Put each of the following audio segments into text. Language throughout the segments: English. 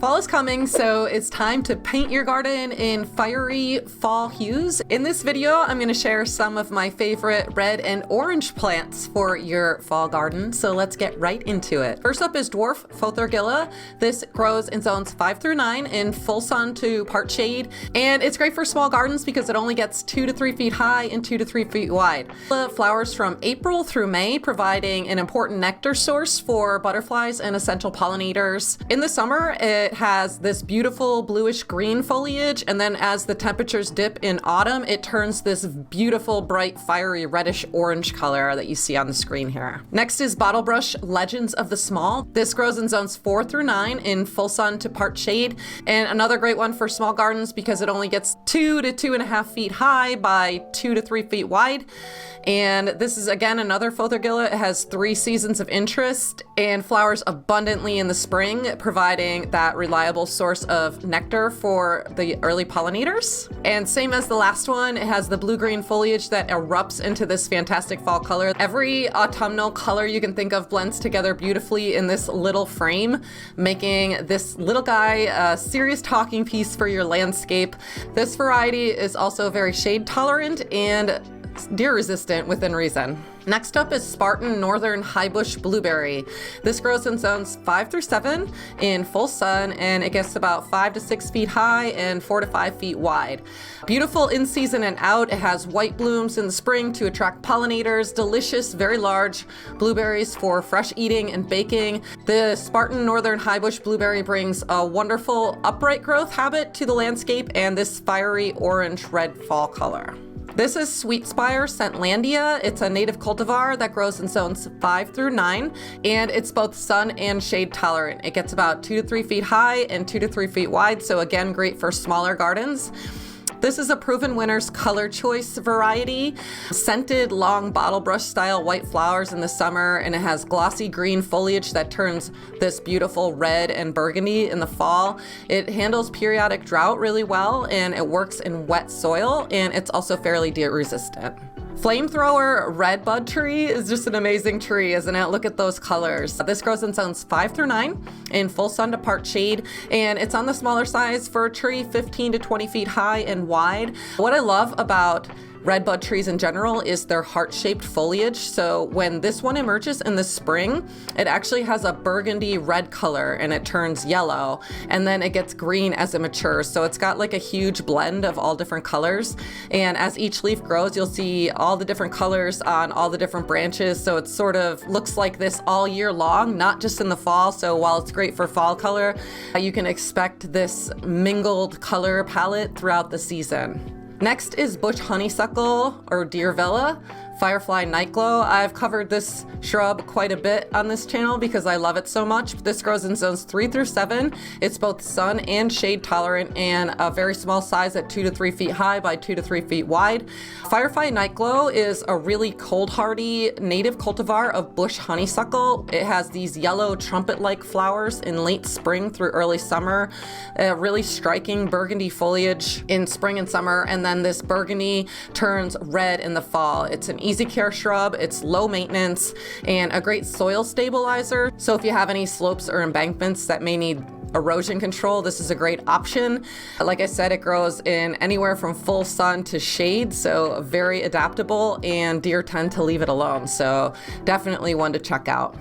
Fall is coming, so it's time to paint your garden in fiery fall hues. In this video, I'm going to share some of my favorite red and orange plants for your fall garden, so let's get right into it. First up is Dwarf Gilla. This grows in zones 5 through 9 in full sun to part shade, and it's great for small gardens because it only gets 2 to 3 feet high and 2 to 3 feet wide. It flowers from April through May, providing an important nectar source for butterflies and essential pollinators. In the summer, it has this beautiful bluish green foliage, and then as the temperatures dip in autumn, it turns this beautiful bright fiery reddish orange color that you see on the screen here. Next is Bottlebrush Legends of the Small. This grows in zones 4 through 9 in full sun to part shade, and another great one for small gardens because it only gets 2 to 2.5 feet high by 2 to 3 feet wide. And this is again another Gilla. It has 3 seasons of interest and flowers abundantly in the spring, providing that reliable source of nectar for the early pollinators. And same as the last one, it has the blue-green foliage that erupts into this fantastic fall color. Every autumnal color you can think of blends together beautifully in this little frame, making this little guy a serious talking piece for your landscape. This variety is also very shade tolerant and deer resistant within reason. Next up is Spartan Northern Highbush Blueberry. This grows in zones 5 through 7 in full sun, and it gets about 5 to 6 feet high and 4 to 5 feet wide. Beautiful in season and out. It has white blooms in the spring to attract pollinators, delicious, very large blueberries for fresh eating and baking. The Spartan Northern Highbush Blueberry brings a wonderful upright growth habit to the landscape and this fiery orange-red fall color. This is Sweetspire Scentlandia. It's a native cultivar that grows in zones 5 through 9, and it's both sun and shade tolerant. It gets about 2 to 3 feet high and 2 to 3 feet wide, so again, great for smaller gardens. This is a proven winner's color choice variety. Scented long bottle brush style white flowers in the summer, and it has glossy green foliage that turns this beautiful red and burgundy in the fall. It handles periodic drought really well, and it works in wet soil, and it's also fairly deer resistant. Flamethrower Redbud tree is just an amazing tree, isn't it? Look at those colors. This grows in zones 5 through 9 in full sun to part shade, and it's on the smaller size for a tree, 15 to 20 feet high and wide. What I love about redbud trees in general is their heart-shaped foliage. So when this one emerges in the spring, it actually has a burgundy red color and it turns yellow, and then it gets green as it matures. So it's got like a huge blend of all different colors. And as each leaf grows, you'll see all the different colors on all the different branches. So it sort of looks like this all year long, not just in the fall. So while it's great for fall color, you can expect this mingled color palette throughout the season. Next is Bush Honeysuckle or Deer Villa Firefly Nightglow. I've covered this shrub quite a bit on this channel because I love it so much. This grows in zones 3 through 7. It's both sun and shade tolerant and a very small size at 2 to 3 feet high by 2 to 3 feet wide. Firefly Nightglow is a really cold hardy native cultivar of bush honeysuckle. It has these yellow trumpet-like flowers in late spring through early summer, a really striking burgundy foliage in spring and summer, and then this burgundy turns red in the fall. It's an easy care shrub, it's low maintenance, and a great soil stabilizer. So if you have any slopes or embankments that may need erosion control, this is a great option. Like I said, it grows in anywhere from full sun to shade, so very adaptable, and deer tend to leave it alone. So definitely one to check out.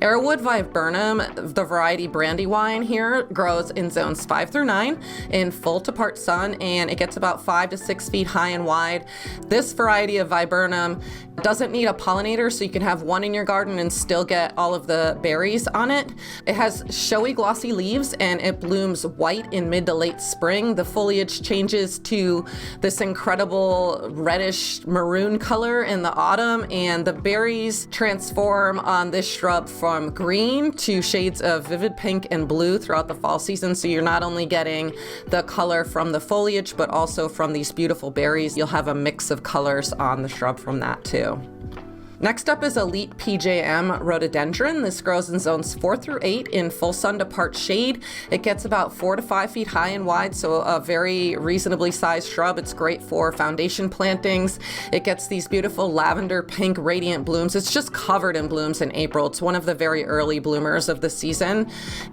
Arrowwood Viburnum, the variety Brandywine here, grows in zones 5 through 9 in full to part sun, and it gets about 5 to 6 feet high and wide. This variety of viburnum doesn't need a pollinator, so you can have one in your garden and still get all of the berries on it. It has showy glossy leaves, and it blooms white in mid to late spring. The foliage changes to this incredible reddish maroon color in the autumn, and the berries transform on this shrub from green to shades of vivid pink and blue throughout the fall season. So you're not only getting the color from the foliage, but also from these beautiful berries. You'll have a mix of colors on the shrub from that too. Next up is Elite PJM Rhododendron. This grows in zones 4 through 8 in full sun to part shade. It gets about 4 to 5 feet high and wide, so a very reasonably sized shrub. It's great for foundation plantings. It gets these beautiful lavender pink radiant blooms. It's just covered in blooms in April. It's one of the very early bloomers of the season.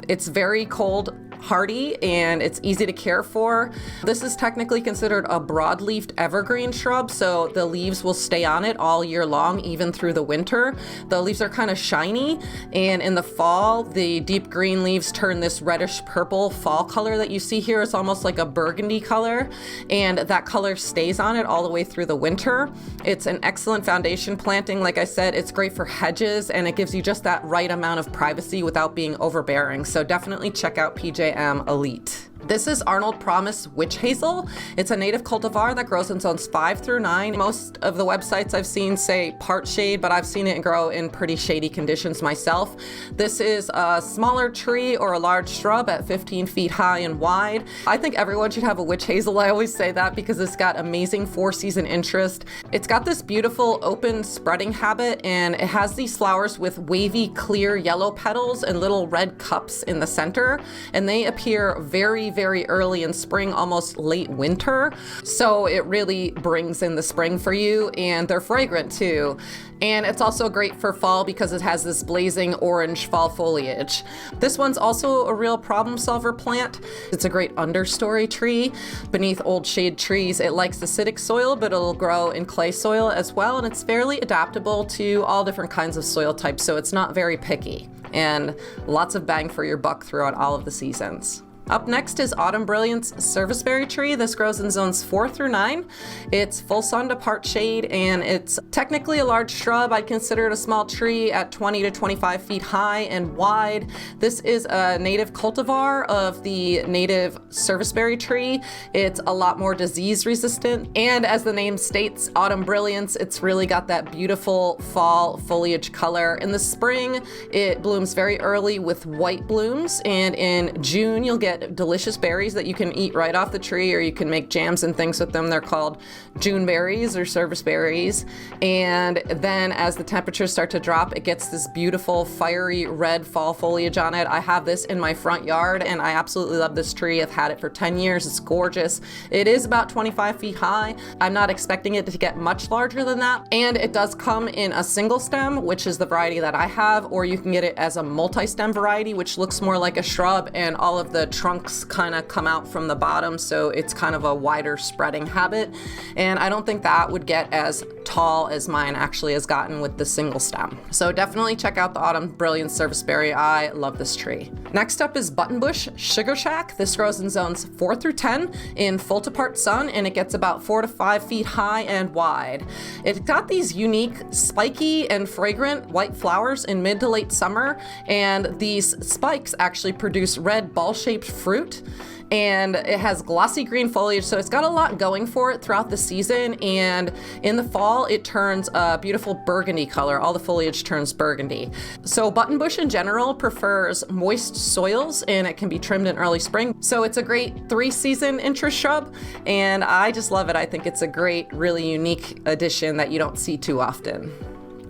It's very cold hardy and it's easy to care for. This is technically considered a broad-leafed evergreen shrub, so the leaves will stay on it all year long, even through the winter. The leaves are kind of shiny, and in the fall, the deep green leaves turn this reddish purple fall color that you see here. It's almost like a burgundy color, and that color stays on it all the way through the winter. It's an excellent foundation planting. Like I said, it's great for hedges, and it gives you just that right amount of privacy without being overbearing. So definitely check out PJM Elite. This is Arnold Promise Witch Hazel. It's a native cultivar that grows in zones 5 through 9. Most of the websites I've seen say part shade, but I've seen it grow in pretty shady conditions myself. This is a smaller tree or a large shrub at 15 feet high and wide. I think everyone should have a witch hazel. I always say that because it's got amazing 4-season interest. It's got this beautiful open spreading habit, and it has these flowers with wavy clear yellow petals and little red cups in the center, and they appear very early in spring, almost late winter. So it really brings in the spring for you, and they're fragrant too. And it's also great for fall because it has this blazing orange fall foliage. This one's also a real problem solver plant. It's a great understory tree beneath old shade trees. It likes acidic soil, but it'll grow in clay soil as well. And it's fairly adaptable to all different kinds of soil types. So it's not very picky, and lots of bang for your buck throughout all of the seasons. Up next is Autumn Brilliance Serviceberry tree. This grows in zones 4 through 9. It's full sun to part shade, and it's technically a large shrub. I'd consider it a small tree at 20 to 25 feet high and wide. This is a native cultivar of the native Serviceberry tree. It's a lot more disease resistant, and as the name states, Autumn Brilliance, it's really got that beautiful fall foliage color. In the spring, it blooms very early with white blooms, and in June, you'll get delicious berries that you can eat right off the tree, or you can make jams and things with them. They're called June berries or service berries. And then as the temperatures start to drop, it gets this beautiful fiery red fall foliage on it. I have this in my front yard, and I absolutely love this tree. I've had it for 10 years. It's gorgeous. It is about 25 feet high. I'm not expecting it to get much larger than that. And it does come in a single stem, which is the variety that I have, or you can get it as a multi-stem variety, which looks more like a shrub, and all of the trunks kind of come out from the bottom, so it's kind of a wider spreading habit. And I don't think that would get as tall as mine actually has gotten with the single stem. So definitely check out the Autumn Brilliance Serviceberry. I love this tree. Next up is Buttonbush Sugar Shack. This grows in zones 4 through 10 in full to part sun, and it gets about 4 to 5 feet high and wide. It's got these unique spiky and fragrant white flowers in mid to late summer, and these spikes actually produce red ball-shaped fruit, and it has glossy green foliage, so it's got a lot going for it throughout the season. And in the fall, it turns a beautiful burgundy color. All the foliage turns burgundy. So buttonbush in general prefers moist soils, and it can be trimmed in early spring. So it's a great 3-season interest shrub, and I just love it. I think it's a great, really unique addition that you don't see too often.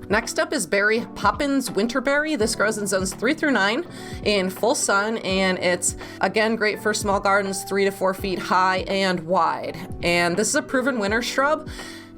Next up is berry Poppins Winterberry. This grows in zones 3 through 9 in full sun, and it's again great for small gardens 3 to 4 feet high and wide. And this is a proven winter shrub.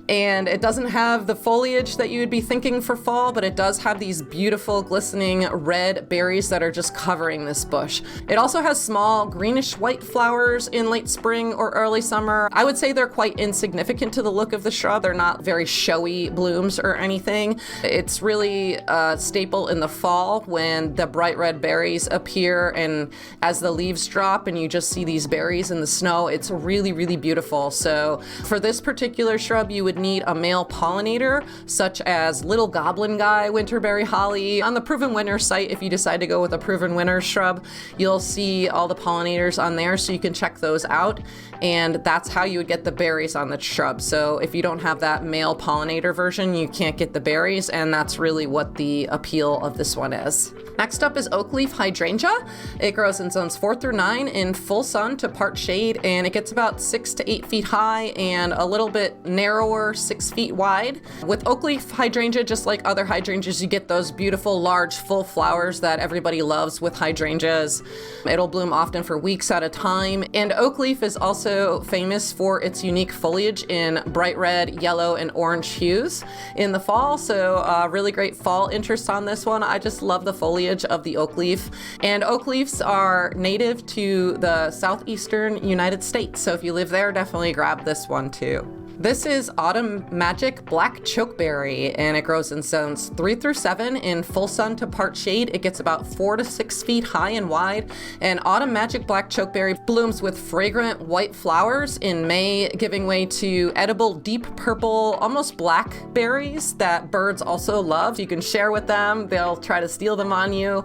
And it doesn't have the foliage that you would be thinking for fall, but it does have these beautiful glistening red berries that are just covering this bush. It also has small greenish white flowers in late spring or early summer. I would say they're quite insignificant to the look of the shrub. They're not very showy blooms or anything. It's really a staple in the fall when the bright red berries appear, and as the leaves drop and you just see these berries in the snow, it's really, really beautiful. So for this particular shrub, you would need a male pollinator, such as little goblin guy, Winterberry holly. On the Proven Winter site, if you decide to go with a Proven Winter shrub, you'll see all the pollinators on there, so you can check those out. And that's how you would get the berries on the shrub. So if you don't have that male pollinator version, you can't get the berries, and that's really what the appeal of this one is. Next up is Leaf Hydrangea. It grows in zones 4 through 9 in full sun to part shade, and it gets about 6 to 8 feet high and a little bit narrower or 6 feet wide. With oak leaf hydrangea, just like other hydrangeas, you get those beautiful, large, full flowers that everybody loves with hydrangeas. It'll bloom often for weeks at a time. And oak leaf is also famous for its unique foliage in bright red, yellow, and orange hues in the fall. So really great fall interest on this one. I just love the foliage of the oak leaf. And oak leaves are native to the southeastern United States. So if you live there, definitely grab this one too. This is Autumn Magic Black Chokeberry, and it grows in zones 3 through 7 in full sun to part shade. It gets about 4 to 6 feet high and wide. And Autumn Magic Black Chokeberry blooms with fragrant white flowers in May, giving way to edible deep purple, almost black berries that birds also love. You can share with them. They'll try to steal them on you.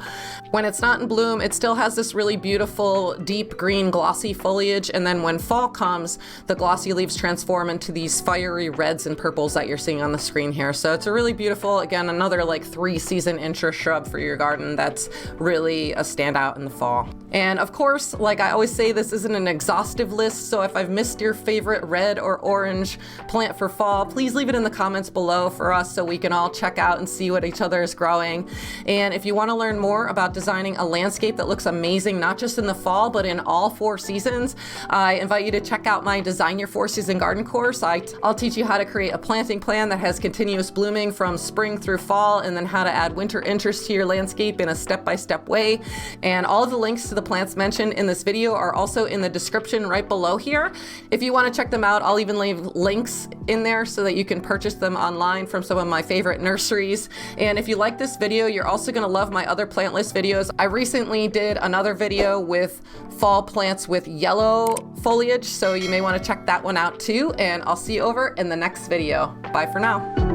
When it's not in bloom, it still has this really beautiful deep green glossy foliage. And then when fall comes, the glossy leaves transform into these fiery reds and purples that you're seeing on the screen here. So it's a really beautiful, again, another like 3-season interest shrub for your garden that's really a standout in the fall. And of course, like I always say, this isn't an exhaustive list, so if I've missed your favorite red or orange plant for fall, please leave it in the comments below for us so we can all check out and see what each other is growing. And if you want to learn more about designing a landscape that looks amazing, not just in the fall, but in all 4 seasons, I invite you to check out my Design Your 4-Season Garden course. I'll teach you how to create a planting plan that has continuous blooming from spring through fall, and then how to add winter interest to your landscape in a step-by-step way. And all of the links to the plants mentioned in this video are also in the description right below here. If you want to check them out, I'll even leave links in there so that you can purchase them online from some of my favorite nurseries. And if you like this video, you're also going to love my other plant list videos. I recently did another video with fall plants with yellow foliage, so you may want to check that one out too. And I'll see you over in the next video. Bye for now.